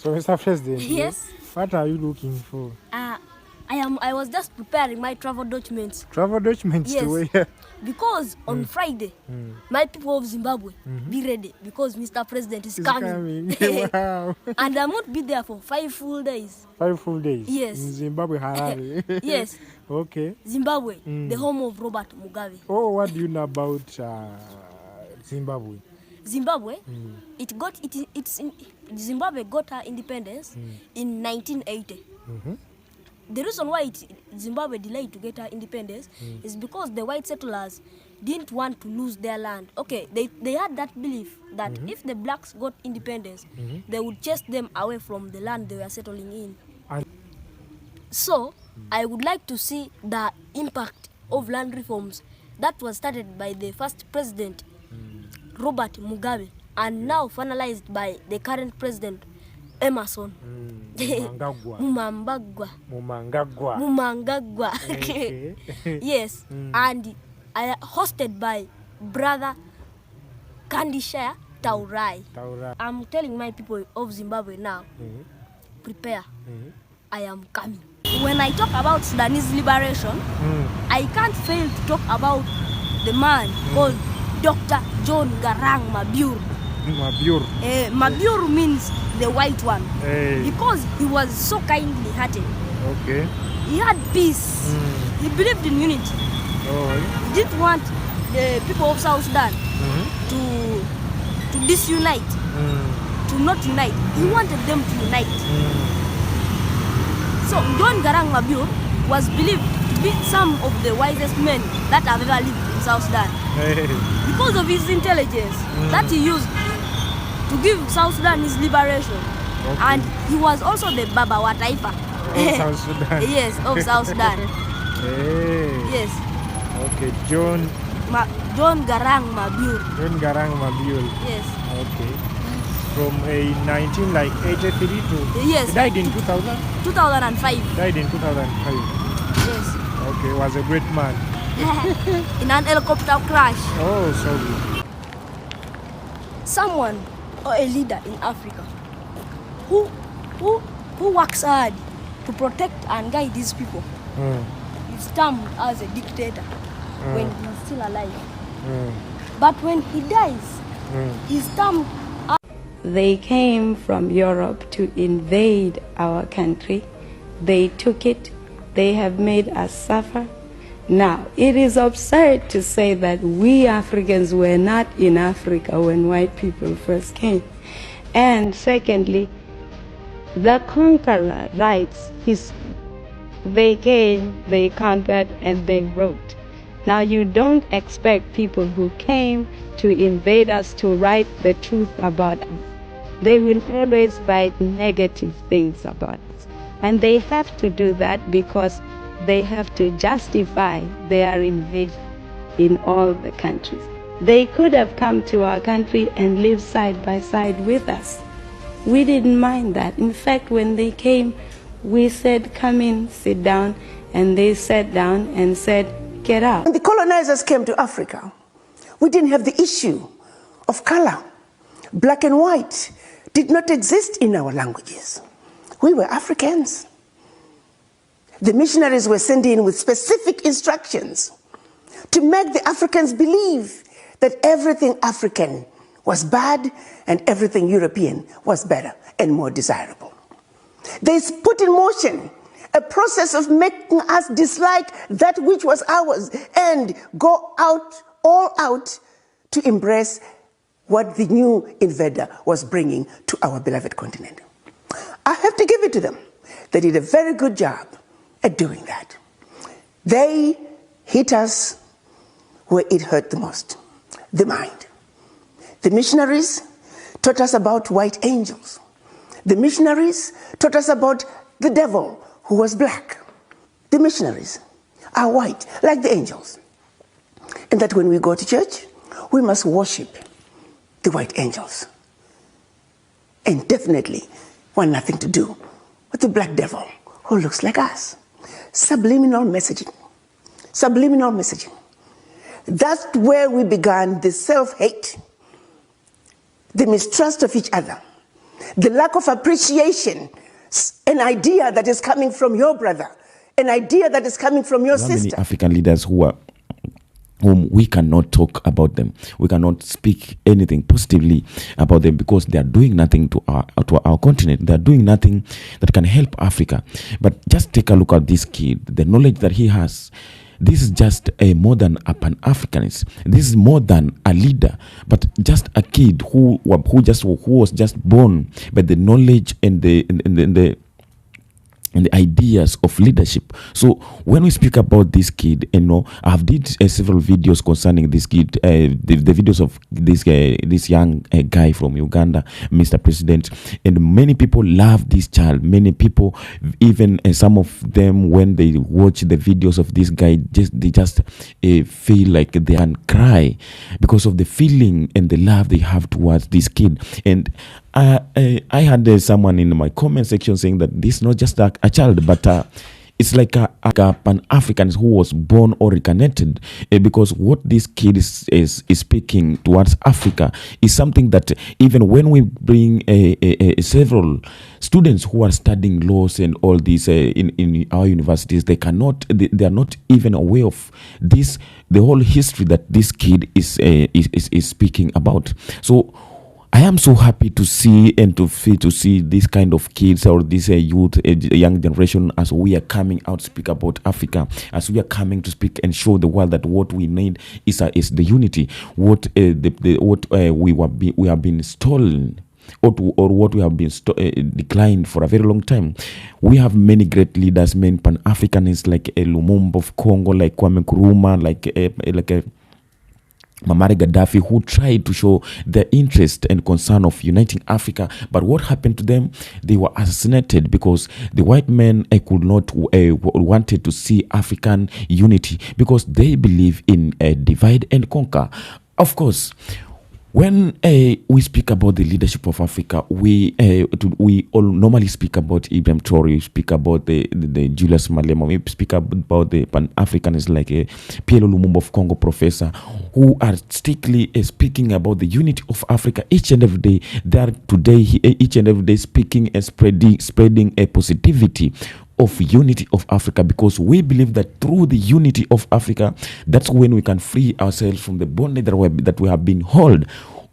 So, Mr. President, Yes. What are you looking for? I was just preparing my travel documents. Travel documents Yes. to where? Because on Friday, my people of Zimbabwe, be ready because Mr. President is coming. Wow. And I won't be there for 5 full days. 5 full days? Yes. In Zimbabwe, Harare? Yes. Okay. Zimbabwe, the home of Robert Mugabe. Oh, what do you know about Zimbabwe? Zimbabwe, Zimbabwe got her independence in 1980. The reason why Zimbabwe delayed to get her independence is because the white settlers didn't want to lose their land. Okay, they had that belief that if the blacks got independence, they would chase them away from the land they were settling in. So, I would like to see the impact of land reforms that was started by the first president, Robert Mugabe, and now finalized by the current president, Emerson. Mumangagwa. Okay. Yes, and hosted by brother Kandishaya Traore. I'm telling my people of Zimbabwe now, prepare, I am coming. When I talk about Sudanese liberation, I can't fail to talk about the man called Dr. John Garang Mabior. Mabior means the white one, because he was so kindly hearted. Okay. He had peace. He believed in unity. He didn't want the people of South Sudan to disunite, to not unite. He wanted them to unite. So John Garang Mabior was believed to be some of the wisest men that have ever lived in South Sudan. Because of his intelligence that he used to give South Sudan his liberation. And he was also the Baba wa Taifa. Of South Sudan. Yes, of South Sudan. Yes. Okay, John Garang Mabior. John Garang Mabior. Yes. Okay. From 1983 to... Yes. He died in 2000? 2005. Died in 2005. Yes. Okay, was a great man. In an helicopter crash. Oh, sorry. Someone or a leader in Africa who works hard to protect and guide these people is termed as a dictator when he's still alive. But when he dies, he's termed as... They came from Europe to invade our country. They took it. They have made us suffer. Now, it is absurd to say that we Africans were not in Africa when white people first came. And secondly, the conqueror writes history. They came, they conquered, and they wrote. Now, you don't expect people who came to invade us to write the truth about us. They will always write negative things about us. And they have to do that because they have to justify their invasion in all the countries. They could have come to our country and lived side by side with us. We didn't mind that. In fact, when they came, we said, come in, sit down, and they sat down and said, get out. When the colonizers came to Africa, we didn't have the issue of color. Black and white did not exist in our languages. We were Africans. The missionaries were sent in with specific instructions to make the Africans believe that everything African was bad and everything European was better and more desirable. They put in motion a process of making us dislike that which was ours and go all out to embrace what the new invader was bringing to our beloved continent. I have to give it to them. They did a very good job at doing that. They hit us where it hurt the most, the mind. The missionaries taught us about white angels. The missionaries taught us about the devil who was black. The missionaries are white, like the angels. And that when we go to church, we must worship the white angels. And definitely want nothing to do with the black devil who looks like us. Subliminal messaging. Subliminal messaging. That's where we began the self-hate, the mistrust of each other, the lack of appreciation, an idea that is coming from your brother, an idea that is coming from your sister. Many African leaders whom we cannot talk about them. We cannot speak anything positively about them because they are doing nothing to our continent. They are doing nothing that can help Africa. But just take a look at this kid, the knowledge that he has. This is just more than a pan-Africanist. This is more than a leader, but just a kid who was just born by the knowledge and the ideas of leadership. So when we speak about this kid, I've did several videos concerning this kid, the videos of this young guy from Uganda, Mr. President, and many people love this child. Many people, even some of them, when they watch the videos of this guy, they just feel like they can cry because of the feeling and the love they have towards this kid. And I had someone in my comment section saying that this is not just a child, but it's like a pan-Africanist who was born or reconnected, because what this kid is speaking towards Africa is something that even when we bring several students who are studying laws and all this in our universities, they are not even aware of this, the whole history that this kid is speaking about. So I am so happy to see and to see this kind of kids or this youth, young generation, as we are coming out to speak about Africa, as we are coming to speak and show the world that what we need is the unity. What we have been stolen, or what we have been declined for a very long time. We have many great leaders, many pan-Africanists like Lumumba of Congo, like Kwame Nkrumah, like Muammar Gaddafi, who tried to show their interest and concern of uniting Africa. But what happened to them? They were assassinated because the white men could not wanted to see African unity because they believe in divide and conquer. Of course, when we speak about the leadership of Africa, we all normally speak about Ibrahim Traoré, we speak about the Julius Malema, we speak about the Pan-Africanists like P.L.O. Lumumba of Congo, professor, who are strictly speaking about the unity of Africa each and every day. They are today, each and every day, speaking and spreading a positivity of unity of Africa, because we believe that through the unity of Africa, that's when we can free ourselves from the bondage that we have been held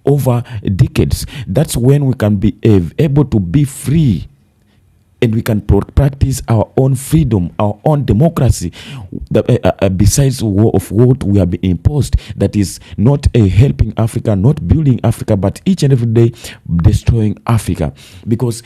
over decades. That's when we can be able to be free, and we can practice our own freedom, our own democracy, besides of what we have been imposed, that is not helping Africa, not building Africa, but each and every day destroying Africa. Because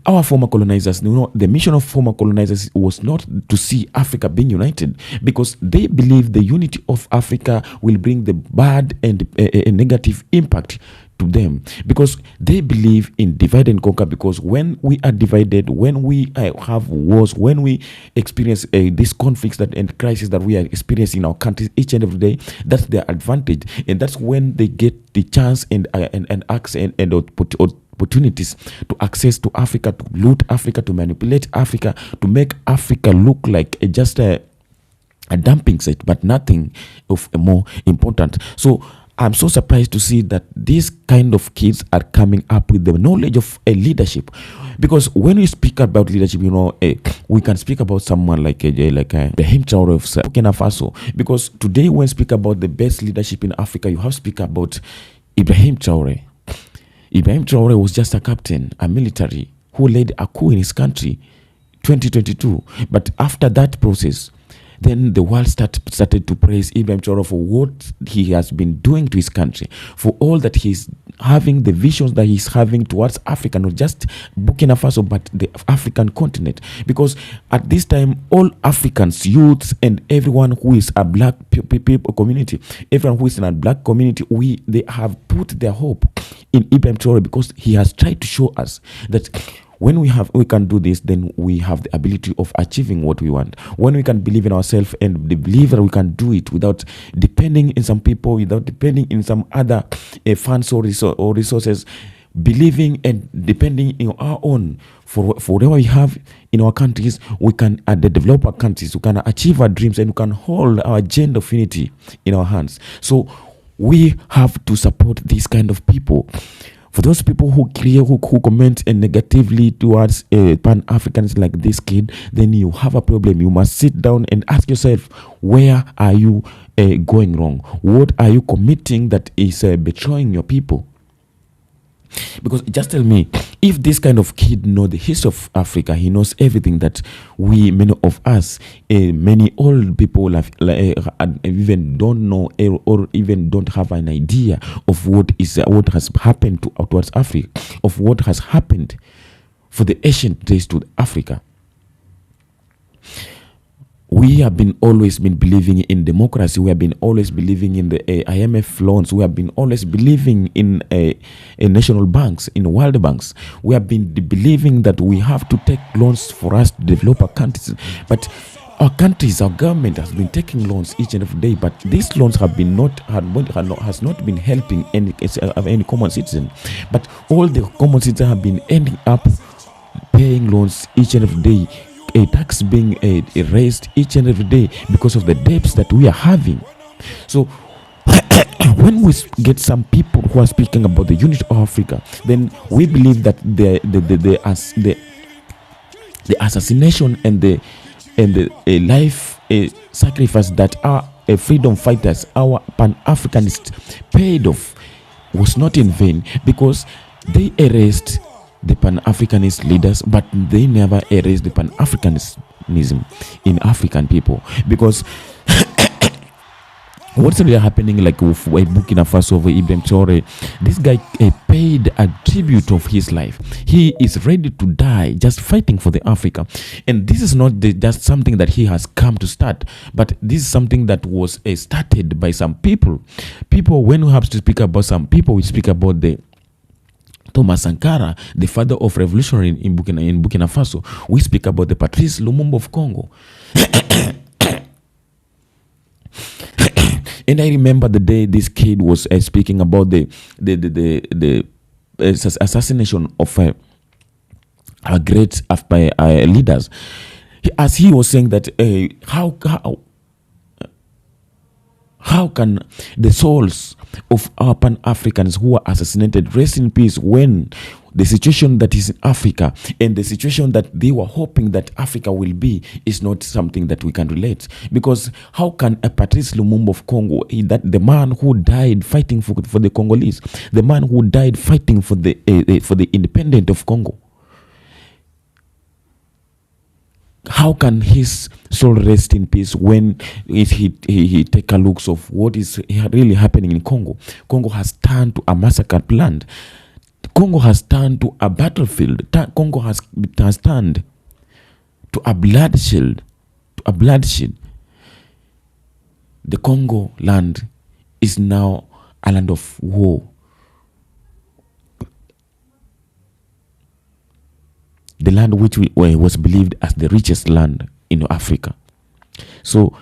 our former colonizers, the mission of former colonizers was not to see Africa being united, because they believe the unity of Africa will bring the bad and a negative impact to them, because they believe in divide and conquer. Because when we are divided, when we have wars, when we experience these conflicts and crises that we are experiencing in our countries each and every day, that's their advantage, and that's when they get the chance and access and opportunities to access to Africa, to loot Africa, to manipulate Africa, to make Africa look like just a dumping site, but nothing of more important. So I'm so surprised to see that these kind of kids are coming up with the knowledge of leadership. Because when we speak about leadership, we can speak about someone like Ibrahim Traoré of Burkina Faso. Because today when we speak about the best leadership in Africa, you have to speak about Ibrahim Traoré. Ibrahim Traoré was just a captain, a military, who led a coup in his country, 2022. But after that process, then the world started to praise Ibrahim Traoré for what he has been doing to his country, for all that he's having, the visions that he's having towards Africa, not just Burkina Faso, but the African continent. Because at this time, all Africans, youths, and everyone who is a black people community, everyone who is in a black community, they have put their hope in Ibrahim Traoré, because he has tried to show us that when we can do this, then we have the ability of achieving what we want. When we can believe in ourselves and believe that we can do it without depending in some people, without depending in some other funds or resources, believing and depending in our own for whatever we have in our countries, we can develop our countries, we can achieve our dreams, and we can hold our agenda of unity in our hands. So we have to support these kind of people. For those people who comment negatively towards Pan-Africans like this kid, then you have a problem. You must sit down and ask yourself, where are you going wrong? What are you committing that is betraying your people? Because just tell me, if this kind of kid knows the history of Africa, he knows everything that many of us, many old people even don't know or even don't have an idea of what has happened towards Africa, of what has happened for the ancient days to Africa. We have always been believing in democracy. We have been always believing in the IMF loans. We have been always believing in national banks, in world banks. We have been believing that we have to take loans for us to develop our countries. But our countries, our government has been taking loans each and every day. But these loans has not been helping any common citizen. But all the common citizens have been ending up paying loans each and every day. A tax being raised each and every day because of the debts that we are having. So when we get some people who are speaking about the unity of Africa, then we believe that the assassination and the life sacrifice that our freedom fighters, our Pan-Africanists paid off was not in vain, because they erased the Pan-Africanist leaders, but they never erased the Pan-Africanism in African people. Because what's really happening, like with Burkina Faso over Ibrahim Traoré, this guy paid a tribute of his life. He is ready to die just fighting for the Africa. And this is not just something that he has come to start, but this is something that was started by some people. When we have to speak about some people, we speak about the Thomas Sankara, the father of revolutionary in Burkina Faso. We speak about the Patrice Lumumba of Congo. And I remember the day this kid was speaking about the assassination of our great leaders. As he was saying that how can the souls of our Pan-Africans who are assassinated rest in peace, when the situation that is in Africa and the situation that they were hoping that Africa will be is not something that we can relate? Because how can a Patrice Lumumba of Congo, that the man who died fighting for the Congolese, the man who died fighting for the independence of Congo, how can his soul rest in peace when he take a look of what is really happening in Congo? Congo has turned to a massacred land. Congo has turned to a battlefield. Congo has turned to a bloodshed. The Congo land is now a land of war. The land which was believed as the richest land in Africa. So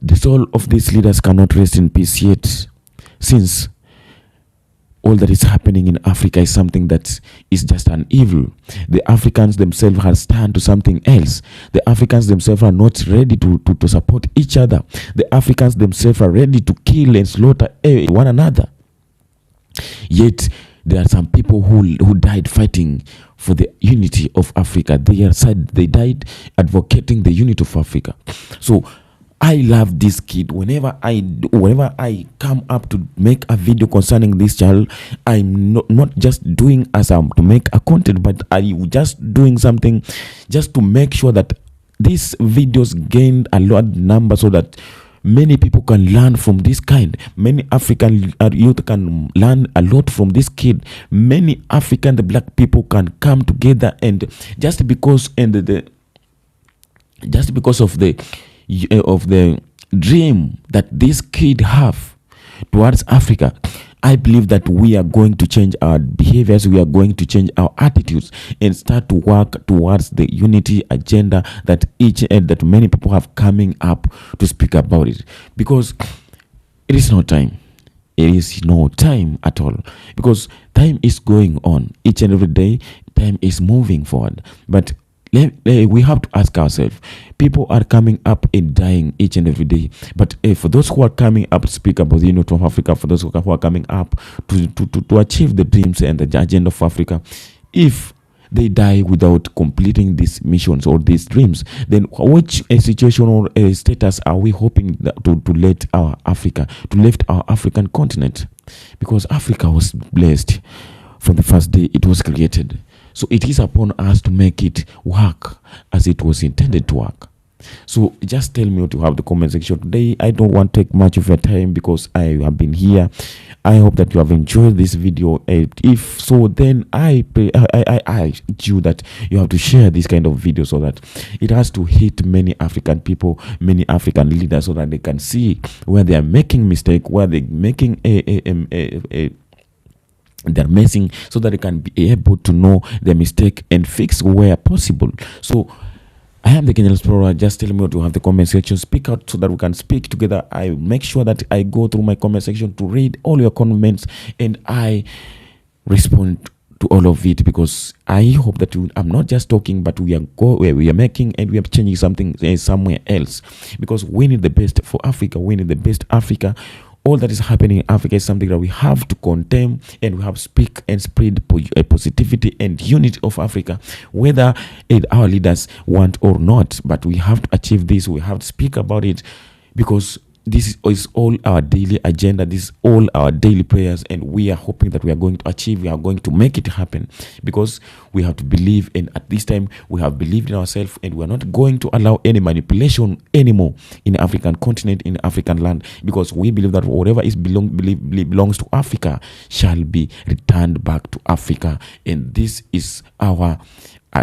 the soul of these leaders cannot rest in peace yet, since all that is happening in Africa is something that is just an evil. The Africans themselves have turned to something else. The Africans themselves are not ready to support each other. The Africans themselves are ready to kill and slaughter one another. Yet there are some people who died fighting for the unity of Africa. They died advocating the unity of Africa. So I love this kid. Whenever I come up to make a video concerning this child, I'm not just doing as to make a content, but I'm just doing something just to make sure that these videos gain a lot number, so that many people can learn from this kind. Many African youth can learn a lot from this kid. Many African, the black people can come together, and just because of the dream that this kid have towards Africa, I believe that we are going to change our behaviors, we are going to change our attitudes, and start to work towards the unity agenda that many people have coming up to speak about it. Because it is no time. It is no time at all. Because time is going on. Each and every day, time is moving forward. But we have to ask ourselves. People are coming up and dying each and every day. But for those who are coming up to speak about the unity of Africa, for those who are coming up to achieve the dreams and the agenda of Africa, if they die without completing these missions or these dreams, then which situation or status are we hoping to let our Africa, to lift our African continent? Because Africa was blessed from the first day it was created. So it is upon us to make it work as it was intended to work. So just tell me what you have the comment section today. I don't want to take much of your time because I have been here. I hope that you have enjoyed this video. If so, then I urge you that you have to share this kind of video so that it has to hit many African people, many African leaders, so that they can see where they are making mistake, where they're making they're messing, so that they can be able to know their mistake and fix where possible. So I am the Kenyan Explorer. Just tell me what you have the comment section. Speak out so that we can speak together. I make sure that I go through my comment section to read all your comments and I respond to all of it, because I hope that I'm not just talking, but we are making and we are changing something somewhere else, because we need the best for Africa. We need the best Africa. All that is happening in Africa is something that we have to condemn, and we have to speak and spread positivity and unity of Africa, whether our leaders want or not. But we have to achieve this. We have to speak about it, because this is all our daily agenda. This is all our daily prayers, and we are hoping that we are going to achieve, we are going to make it happen, because we have to believe. And at this time, we have believed in ourselves, and we are not going to allow any manipulation anymore in the African continent, in the African land, because we believe that whatever is belongs to Africa shall be returned back to Africa. And this is our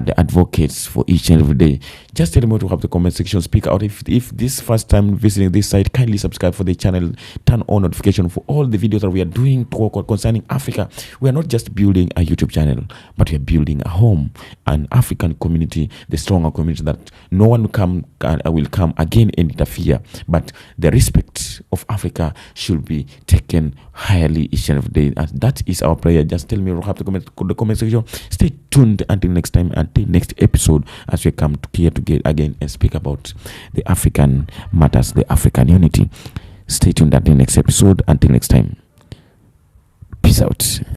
the advocates for each and every day. Just tell me what you have the comment section. Speak out. If this first time visiting this site, kindly subscribe for the channel, turn on notification for all the videos that we are doing concerning Africa. We are not just building a YouTube channel, but we are building a home, an African community, the stronger community that no one will come again and interfere, but the respect of Africa should be taken highly each and every day. And that is our prayer. Just tell me what you have the comment section. Stay tuned until next time, until next episode, as we come here to get again and speak about the African matters, the African unity. Stay tuned until next episode. Until next time, peace out.